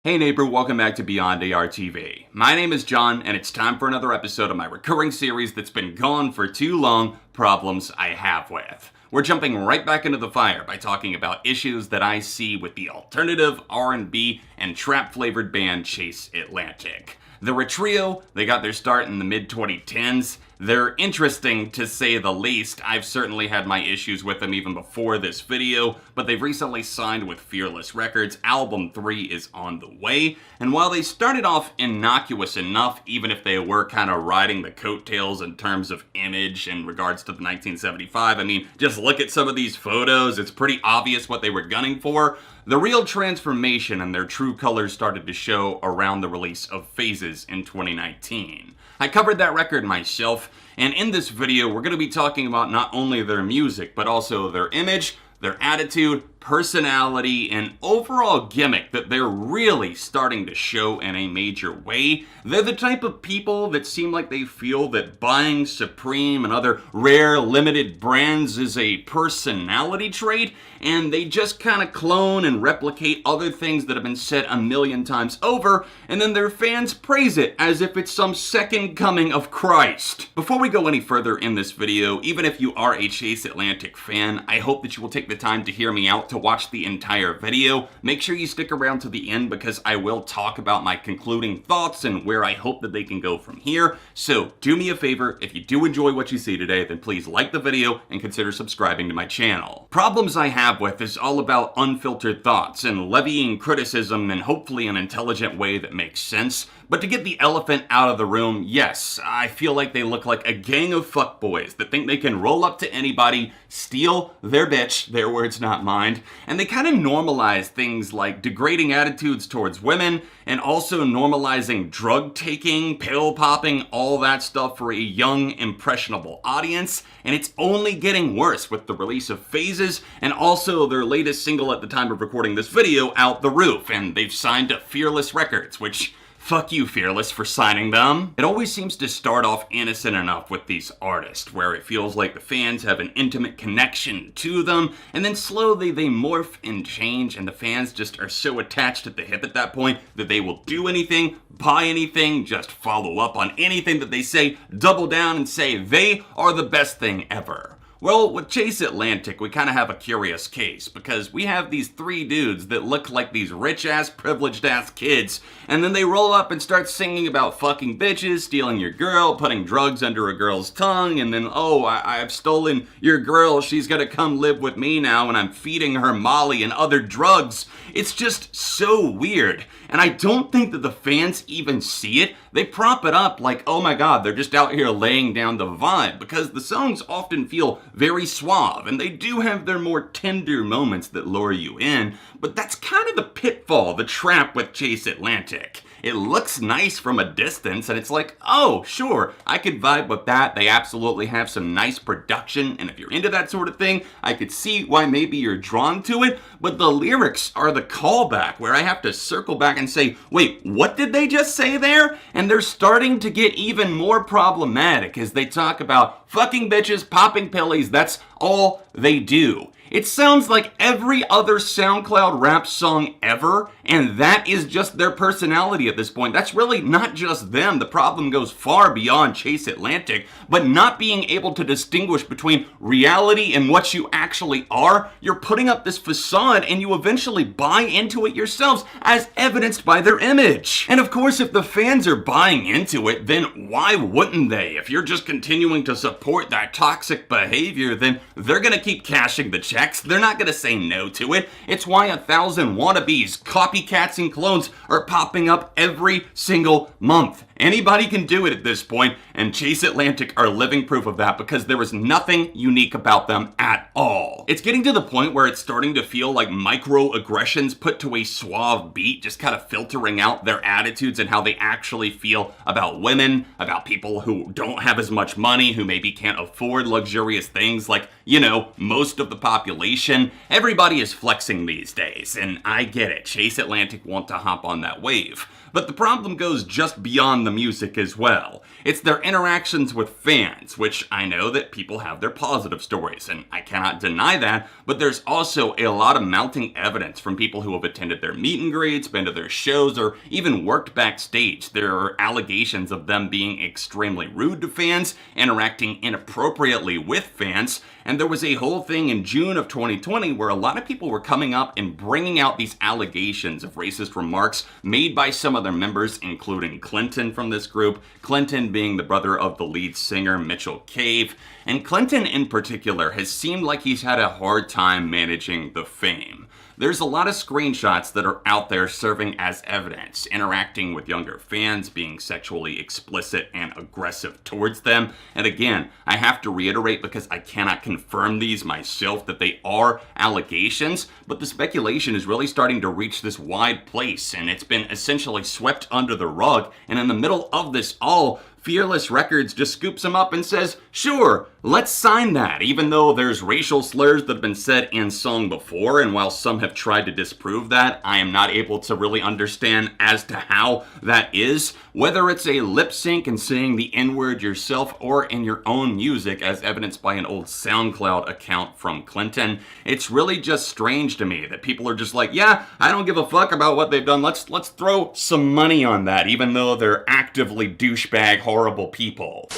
Hey neighbor, welcome back to Beyond ARTV. My name is John, and it's time for another episode of my recurring series that's been gone for too long, Problems I Have With. We're jumping right back into the fire by talking about issues that I see with the alternative R&B and trap-flavored band Chase Atlantic. They're a trio, they got their start in the mid-2010s. They're interesting to say the least. I've certainly had my issues with them even before this video, but they've recently signed with Fearless Records. Album 3 is on the way, and while they started off innocuous enough, even if they were kind of riding the coattails in terms of image in regards to the 1975, I mean, just look at some of these photos, it's pretty obvious what they were gunning for. The real transformation and their true colors started to show around the release of Phases in 2019. I covered that record myself, and in this video we're going to be talking about not only their music, but also their image, their attitude, personality, and overall gimmick that they're really starting to show in a major way. They're the type of people that seem like they feel that buying Supreme and other rare limited brands is a personality trait, and they just kind of clone and replicate other things that have been said a million times over, and then their fans praise it as if it's some second coming of Christ. Before we go any further in this video, even if you are a Chase Atlantic fan, I hope that you will take the time to hear me out to watch the entire video. Make sure you stick around to the end because I will talk about my concluding thoughts and where I hope that they can go from here. So do me a favor, if you do enjoy what you see today, then please like the video and consider subscribing to my channel. Problems I Have With is all about unfiltered thoughts and levying criticism in hopefully an intelligent way that makes sense. But to get the elephant out of the room, yes, I feel like they look like a gang of fuckboys that think they can roll up to anybody, steal their bitch, their words not mine, and they kind of normalize things like degrading attitudes towards women and also normalizing drug taking, pill popping, all that stuff for a young, impressionable audience. And it's only getting worse with the release of Phases and also their latest single at the time of recording this video, Out the Roof, and they've signed to Fearless Records, which fuck you, Fearless, for signing them. It always seems to start off innocent enough with these artists, where it feels like the fans have an intimate connection to them, and then slowly they morph and change, and the fans just are so attached at the hip at that point that they will do anything, buy anything, just follow up on anything that they say, double down and say they are the best thing ever. Well, with Chase Atlantic, we kind of have a curious case, because we have these three dudes that look like these rich-ass, privileged-ass kids, and then they roll up and start singing about fucking bitches, stealing your girl, putting drugs under a girl's tongue, and then, oh, I've stolen your girl, she's gonna come live with me now, and I'm feeding her Molly and other drugs. It's just so weird, and I don't think that the fans even see it. They prop it up like, oh my god, they're just out here laying down the vibe, because the songs often feel very suave, and they do have their more tender moments that lure you in, but that's kind of the pitfall, the trap with Chase Atlantic. It looks nice from a distance, and it's like, oh, sure, I could vibe with that. They absolutely have some nice production, and if you're into that sort of thing, I could see why maybe you're drawn to it, but the lyrics are the callback, where I have to circle back and say, wait, what did they just say there? And they're starting to get even more problematic as they talk about fucking bitches, popping pillies, that's all they do. It sounds like every other SoundCloud rap song ever, and that is just their personality at this point. That's really not just them. The problem goes far beyond Chase Atlantic, but not being able to distinguish between reality and what you actually are. You're putting up this facade and you eventually buy into it yourselves, as evidenced by their image. And of course, if the fans are buying into it, then why wouldn't they? If you're just continuing to support that toxic behavior, then they're gonna keep cashing the check. They're not going to say no to it. It's why 1,000 wannabes, copycats, and clones are popping up every single month. Anybody can do it at this point, and Chase Atlantic are living proof of that because there is nothing unique about them at all. It's getting to the point where it's starting to feel like microaggressions put to a suave beat, just kind of filtering out their attitudes and how they actually feel about women, about people who don't have as much money, who maybe can't afford luxurious things like, you know, most of the population. Everybody is flexing these days, and I get it. Chase Atlantic want to hop on that wave. But the problem goes just beyond the the music as well. It's their interactions with fans, which I know that people have their positive stories, and I cannot deny that, but there's also a lot of mounting evidence from people who have attended their meet and greets, been to their shows, or even worked backstage. There are allegations of them being extremely rude to fans, interacting inappropriately with fans, and there was a whole thing in June of 2020 where a lot of people were coming up and bringing out these allegations of racist remarks made by some of their members, including Clinton from this group, Clinton being the brother of the lead singer Mitchell Cave, and Clinton in particular has seemed like he's had a hard time managing the fame. There's a lot of screenshots that are out there serving as evidence, interacting with younger fans, being sexually explicit and aggressive towards them. And again, I have to reiterate because I cannot confirm these myself that they are allegations, but the speculation is really starting to reach this wide place, and it's been essentially swept under the rug. And in the middle of this all, Fearless Records just scoops them up and says, sure, let's sign that, even though there's racial slurs that have been said and sung before, and while some have tried to disprove that, I am not able to really understand as to how that is. Whether it's a lip sync and saying the N-word yourself or in your own music, as evidenced by an old SoundCloud account from Clinton, it's really just strange to me that people are just like, yeah, I don't give a fuck about what they've done, let's throw some money on that, even though they're actively douchebag horrible people.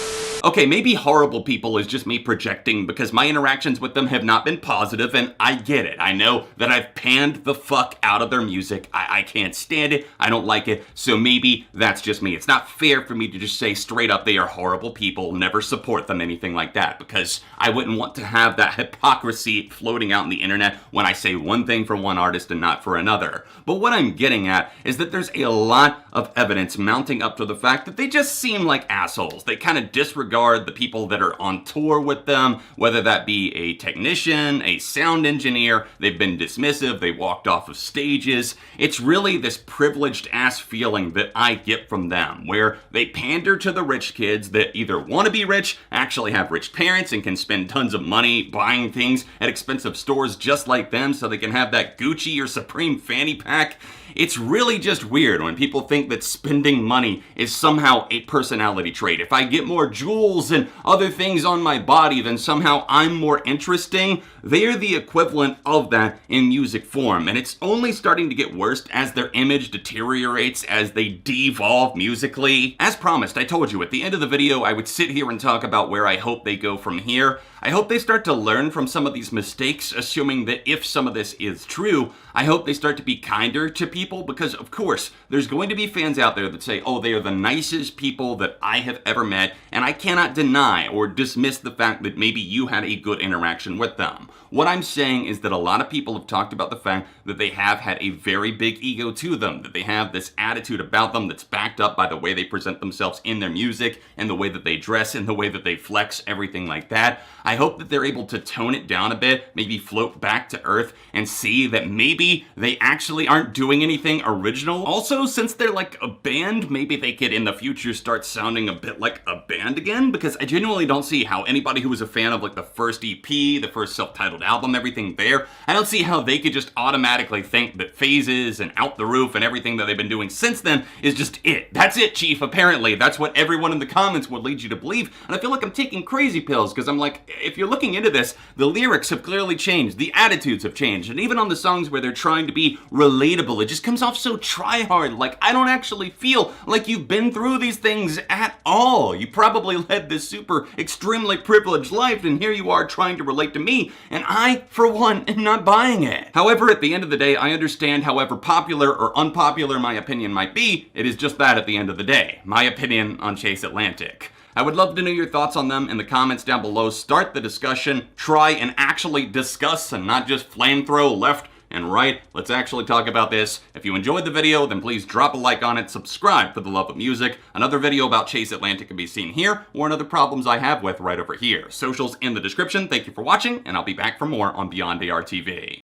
Okay, maybe horrible people is just me projecting because my interactions with them have not been positive, and I get it. I know that I've panned the fuck out of their music. I can't stand it. I don't like it. So maybe that's just me. It's not fair for me to just say straight up they are horrible people, never support them, anything like that, because I wouldn't want to have that hypocrisy floating out on the internet when I say one thing for one artist and not for another. But what I'm getting at is that there's a lot of evidence mounting up to the fact that they just seem like assholes. They kind of disregard the people that are on tour with them, whether that be a technician, a sound engineer. They've been dismissive, they walked off of stages. It's really this privileged ass feeling that I get from them, where they pander to the rich kids that either want to be rich, actually have rich parents, and can spend tons of money buying things at expensive stores just like them so they can have that Gucci or Supreme fanny pack. It's really just weird when people think that spending money is somehow a personality trait. If I get more jewels and other things on my body, then somehow I'm more interesting. They're the equivalent of that in music form, and it's only starting to get worse as their image deteriorates, as they devolve musically. As promised, I told you at the end of the video I would sit here and talk about where I hope they go from here. I hope they start to learn from some of these mistakes, assuming that if some of this is true, I hope they start to be kinder to people, because of course, there's going to be fans out there that say, oh, they are the nicest people that I have ever met, and I cannot deny or dismiss the fact that maybe you had a good interaction with them. What I'm saying is that a lot of people have talked about the fact that they have had a very big ego to them, that they have this attitude about them that's backed up by the way they present themselves in their music, and the way that they dress, and the way that they flex, everything like that. I hope that they're able to tone it down a bit, maybe float back to earth, and see that maybe they actually aren't doing anything original. Also, since they're like a band, maybe they could in the future start sounding a bit like a band again, because I genuinely don't see how anybody who was a fan of like the first EP, the first self-titled album, everything there, I don't see how they could just automatically think that Phases and Out the Roof and everything that they've been doing since then is just it. That's it, Chief, apparently. That's what everyone in the comments would lead you to believe, and I feel like I'm taking crazy pills, because I'm like, if you're looking into this, the lyrics have clearly changed, the attitudes have changed, and even on the songs where they're trying to be relatable, it just comes off so try-hard. Like, I don't actually feel like you've been through these things at all. You probably led this super extremely privileged life, and here you are trying to relate to me, and I, for one, am not buying it. However, at the end of the day, I understand however popular or unpopular my opinion might be, it is just that at the end of the day. My opinion on Chase Atlantic. I would love to know your thoughts on them in the comments down below. Start the discussion, try and actually discuss and not just flamethrow left and right. Let's actually talk about this. If you enjoyed the video, then please drop a like on it, subscribe for the love of music. Another video about Chase Atlantic can be seen here, or another problems I have with right over here. Socials in the description. Thank you for watching, and I'll be back for more on Beyond ARTV.